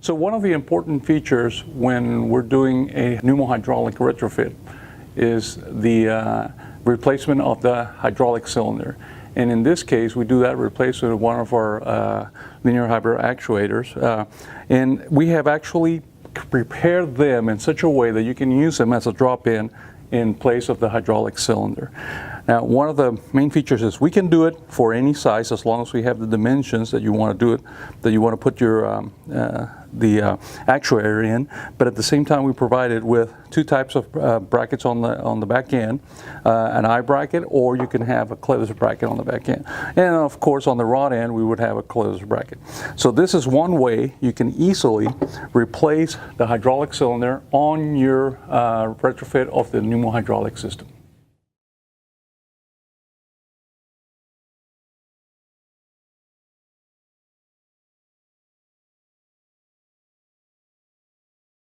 So one of the important features when we're doing a pneumohydraulic retrofit is the replacement of the hydraulic cylinder. And in this case, we do that replacement of one of our linear hybrid actuators. And we have actually prepared them in such a way that you can use them as a drop-in in place of the hydraulic cylinder. Now, one of the main features is we can do it for any size as long as we have the dimensions that you want to do it, that you want to put your the actuator in. But at the same time, we provide it with two types of brackets on the back end, an eye bracket, or you can have a closed bracket on the back end. And of course, on the rod end, we would have a closed bracket. So this is one way you can easily replace the hydraulic cylinder on your retrofit of the pneumohydraulic system.